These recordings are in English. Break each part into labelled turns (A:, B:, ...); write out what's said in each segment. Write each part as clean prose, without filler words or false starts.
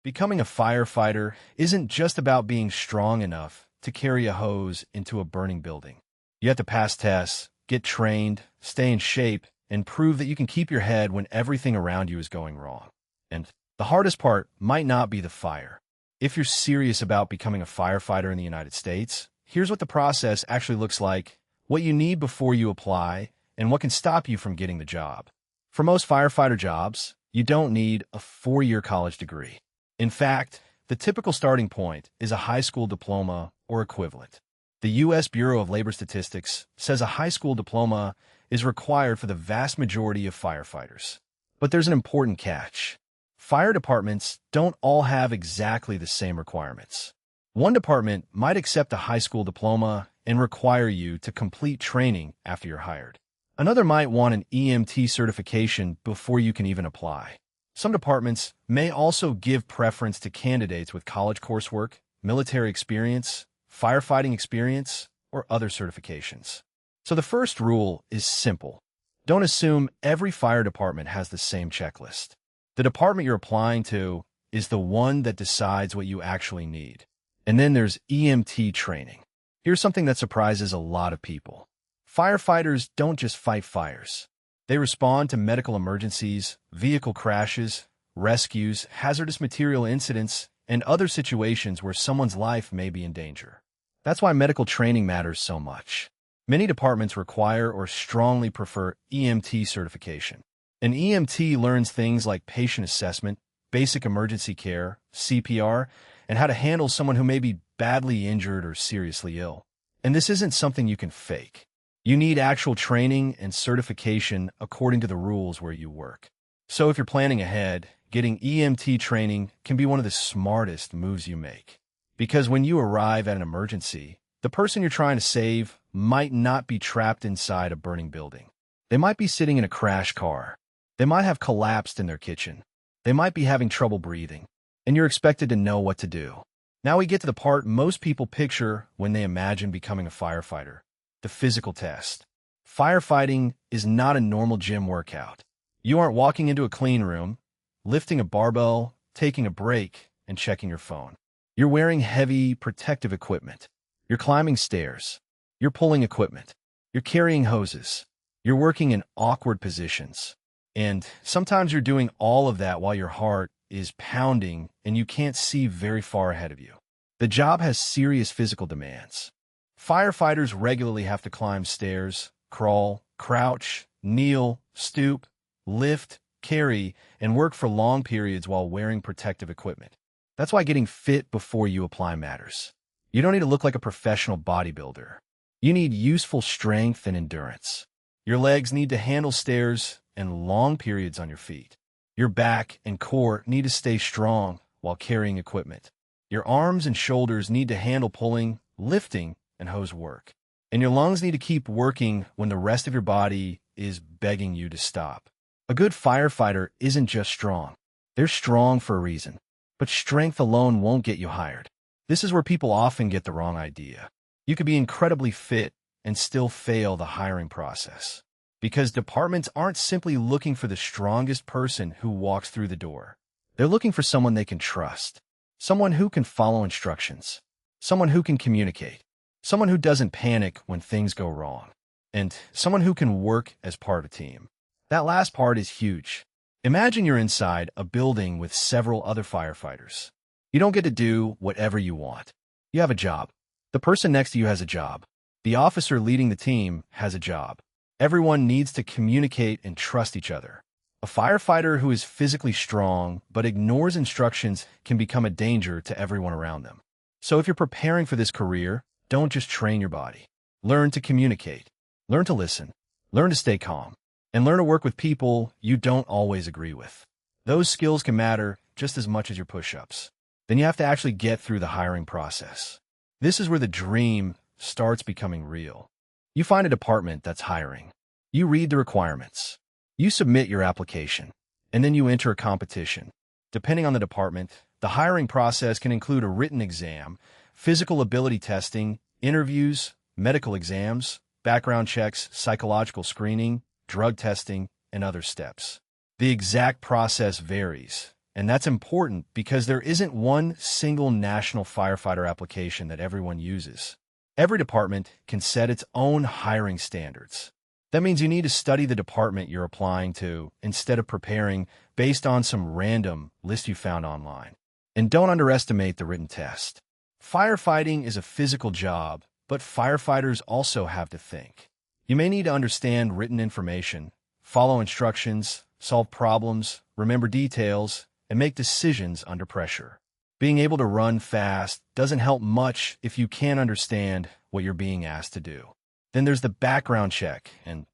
A: Becoming a firefighter isn't just about being strong enough to carry a hose into a burning building. You have to pass tests, get trained, stay in shape, and prove that you can keep your head when everything around you is going wrong. And the hardest part might not be the fire. If you're serious about becoming a firefighter in the United States, here's what the process actually looks like, what you need before you apply, and what can stop you from getting the job. For most firefighter jobs, you don't need a 4-year college degree. In fact, the typical starting point is a high school diploma or equivalent. The U.S. Bureau of Labor Statistics says a high school diploma is required for the vast majority of firefighters. But there's an important catch. Fire departments don't all have exactly the same requirements. One department might accept a high school diploma and require you to complete training after you're hired. Another might want an EMT certification before you can even apply. Some departments may also give preference to candidates with college coursework, military experience, firefighting experience, or other certifications. So the first rule is simple. Don't assume every fire department has the same checklist. The department you're applying to is the one that decides what you actually need. And then there's EMT training. Here's something that surprises a lot of people. Firefighters don't just fight fires. They respond to medical emergencies, vehicle crashes, rescues, hazardous material incidents, and other situations where someone's life may be in danger. That's why medical training matters so much. Many departments require or strongly prefer EMT certification. An EMT learns things like patient assessment, basic emergency care, CPR, and how to handle someone who may be badly injured or seriously ill. And this isn't something you can fake. You need actual training and certification according to the rules where you work. So if you're planning ahead, getting EMT training can be one of the smartest moves you make. Because when you arrive at an emergency, the person you're trying to save might not be trapped inside a burning building. They might be sitting in a crash car. They might have collapsed in their kitchen. They might be having trouble breathing. And you're expected to know what to do. Now we get to the part most people picture when they imagine becoming a firefighter. The physical test. Firefighting is not a normal gym workout. You aren't walking into a clean room, lifting a barbell, taking a break, and checking your phone. You're wearing heavy, protective equipment. You're climbing stairs. You're pulling equipment. You're carrying hoses. You're working in awkward positions. And sometimes you're doing all of that while your heart is pounding and you can't see very far ahead of you. The job has serious physical demands. Firefighters regularly have to climb stairs, crawl, crouch, kneel, stoop, lift, carry, and work for long periods while wearing protective equipment. That's why getting fit before you apply matters. You don't need to look like a professional bodybuilder. You need useful strength and endurance. Your legs need to handle stairs and long periods on your feet. Your back and core need to stay strong while carrying equipment. Your arms and shoulders need to handle pulling, lifting, and hose work. And your lungs need to keep working when the rest of your body is begging you to stop. A good firefighter isn't just strong. They're strong for a reason. But strength alone won't get you hired. This is where people often get the wrong idea. You could be incredibly fit and still fail the hiring process. Because departments aren't simply looking for the strongest person who walks through the door. They're looking for someone they can trust. Someone who can follow instructions. Someone who can communicate. Someone who doesn't panic when things go wrong. And someone who can work as part of a team. That last part is huge. Imagine you're inside a building with several other firefighters. You don't get to do whatever you want. You have a job. The person next to you has a job. The officer leading the team has a job. Everyone needs to communicate and trust each other. A firefighter who is physically strong but ignores instructions can become a danger to everyone around them. So if you're preparing for this career, don't just train your body. Learn to communicate. Learn to listen. Learn to stay calm. And learn to work with people you don't always agree with. Those skills can matter just as much as your push-ups. Then you have to actually get through the hiring process. This is where the dream starts becoming real. You find a department that's hiring. You read the requirements. You submit your application. And then you enter a competition. Depending on the department, the hiring process can include a written exam, physical ability testing, interviews, medical exams, background checks, psychological screening, drug testing, and other steps. The exact process varies, And that's important because there isn't one single national firefighter application that everyone uses. Every department can set its own hiring standards. That means you need to study the department you're applying to instead of preparing based on some random list you found online. And don't underestimate the written test. Firefighting is a physical job, but firefighters also have to think. You may need to understand written information, follow instructions, solve problems, remember details, and make decisions under pressure. Being able to run fast doesn't help much if you can't understand what you're being asked to do. Then there's the background check, and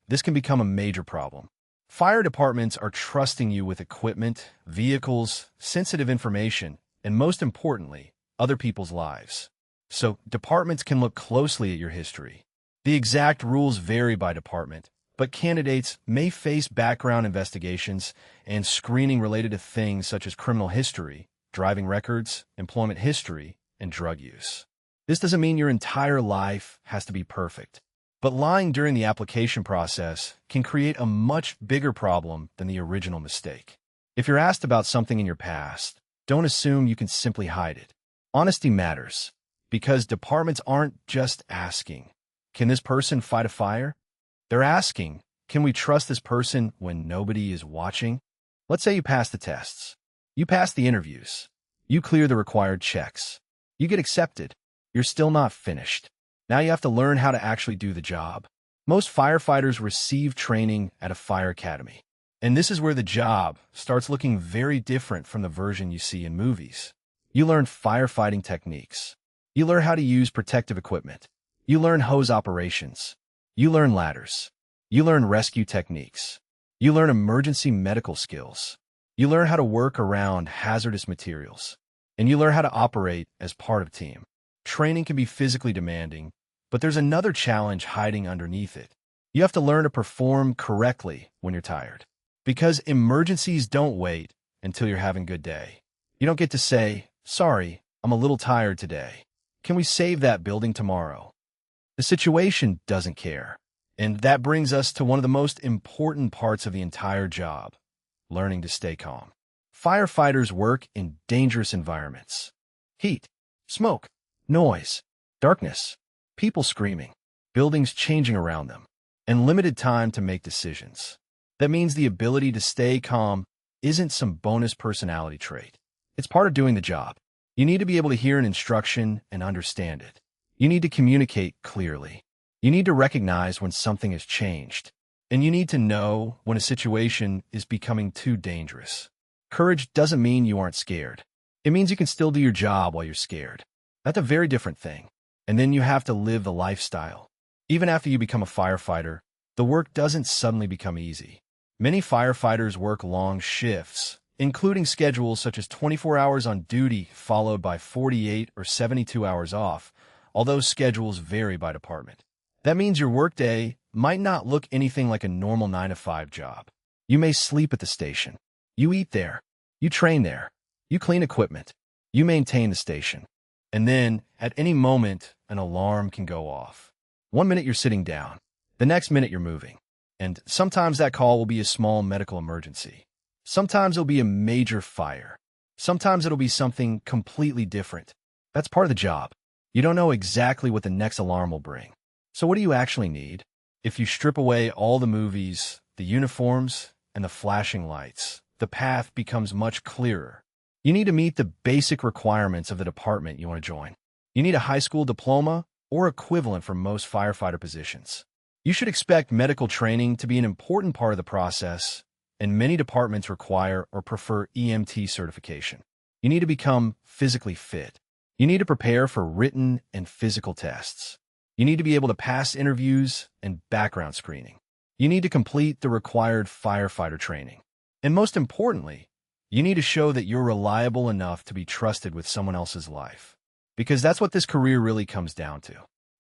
A: this can become a major problem. Fire departments are trusting you with equipment, vehicles, sensitive information, and most importantly, other people's lives. So departments can look closely at your history. The exact rules vary by department, but candidates may face background investigations and screening related to things such as criminal history, driving records, employment history, and drug use. This doesn't mean your entire life has to be perfect, but lying during the application process can create a much bigger problem than the original mistake. If you're asked about something in your past, don't assume you can simply hide it. Honesty matters, because departments aren't just asking, "Can this person fight a fire?" They're asking, "Can we trust this person when nobody is watching?" Let's say you pass the tests. You pass the interviews. You clear the required checks. You get accepted. You're still not finished. Now you have to learn how to actually do the job. Most firefighters receive training at a fire academy. And this is where the job starts looking very different from the version you see in movies. You learn firefighting techniques. You learn how to use protective equipment. You learn hose operations. You learn ladders. You learn rescue techniques. You learn emergency medical skills. You learn how to work around hazardous materials. And you learn how to operate as part of a team. Training can be physically demanding, but there's another challenge hiding underneath it. You have to learn to perform correctly when you're tired. Because emergencies don't wait until you're having a good day. You don't get to say, "Sorry, I'm a little tired today. Can we save that building tomorrow?" The situation doesn't care. And that brings us to one of the most important parts of the entire job, learning to stay calm. Firefighters work in dangerous environments. Heat, smoke, noise, darkness, people screaming, buildings changing around them, and limited time to make decisions. That means the ability to stay calm isn't some bonus personality trait. It's part of doing the job. You need to be able to hear an instruction and understand it. You need to communicate clearly. You need to recognize when something has changed. And you need to know when a situation is becoming too dangerous. Courage doesn't mean you aren't scared. It means you can still do your job while you're scared. That's a very different thing. And then you have to live the lifestyle. Even after you become a firefighter, the work doesn't suddenly become easy. Many firefighters work long shifts, including schedules such as 24 hours on duty followed by 48 or 72 hours off, although schedules vary by department. That means your workday might not look anything like a normal 9-to-5 job. You may sleep at the station. You eat there. You train there. You clean equipment. You maintain the station. And then, at any moment, an alarm can go off. One minute you're sitting down. The next minute you're moving. And sometimes that call will be a small medical emergency. Sometimes it'll be a major fire. Sometimes it'll be something completely different. That's part of the job. You don't know exactly what the next alarm will bring. So what do you actually need? If you strip away all the movies, the uniforms, and the flashing lights, the path becomes much clearer. You need to meet the basic requirements of the department you want to join. You need a high school diploma or equivalent for most firefighter positions. You should expect medical training to be an important part of the process, and many departments require or prefer EMT certification. You need to become physically fit. You need to prepare for written and physical tests. You need to be able to pass interviews and background screening. You need to complete the required firefighter training. And most importantly, you need to show that you're reliable enough to be trusted with someone else's life. Because that's what this career really comes down to.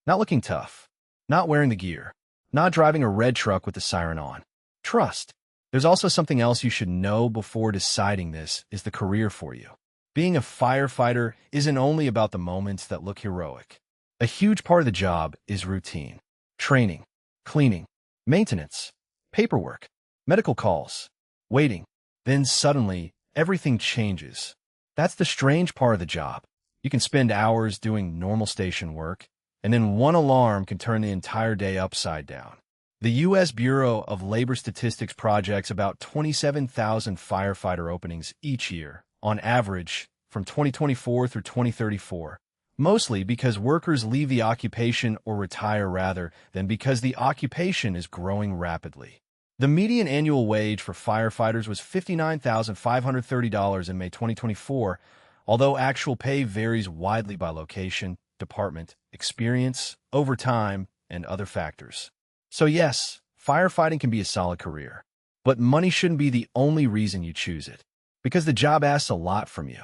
A: Not looking tough. Not wearing the gear. Not driving a red truck with the siren on. Trust. There's also something else you should know before deciding this is the career for you. Being a firefighter isn't only about the moments that look heroic. A huge part of the job is routine. Training, cleaning, maintenance, paperwork, medical calls, waiting. Then suddenly, everything changes. That's the strange part of the job. You can spend hours doing normal station work, and then one alarm can turn the entire day upside down. The U.S. Bureau of Labor Statistics projects about 27,000 firefighter openings each year, on average, from 2024 through 2034, mostly because workers leave the occupation or retire rather than because the occupation is growing rapidly. The median annual wage for firefighters was $59,530 in May 2024, although actual pay varies widely by location, department, experience, overtime, and other factors. So yes, firefighting can be a solid career, but money shouldn't be the only reason you choose it, because the job asks a lot from you.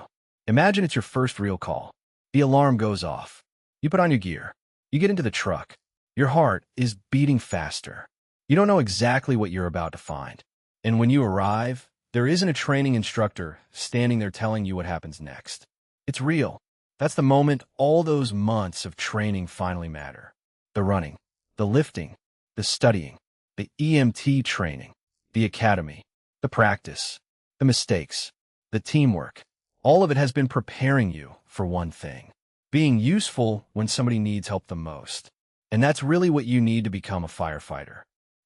A: Imagine it's your first real call. The alarm goes off. You put on your gear. You get into the truck. Your heart is beating faster. You don't know exactly what you're about to find. And when you arrive, there isn't a training instructor standing there telling you what happens next. It's real. That's the moment all those months of training finally matter. The running, the lifting, the studying, the EMT training, the academy, the practice, the mistakes, the teamwork. All of it has been preparing you for one thing: being useful when somebody needs help the most. And that's really what you need to become a firefighter.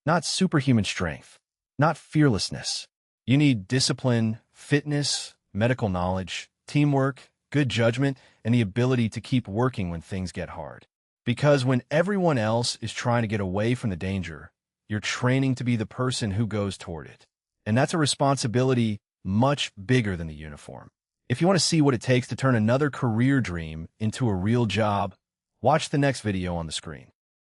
A: Not superhuman strength, not fearlessness. You need discipline, fitness, medical knowledge, teamwork, good judgment, and the ability to keep working when things get hard. Because when everyone else is trying to get away from the danger, you're training to be the person who goes toward it. And that's a responsibility much bigger than the uniform. If you want to see what it takes to turn another career dream into a real job, watch the next video on the screen.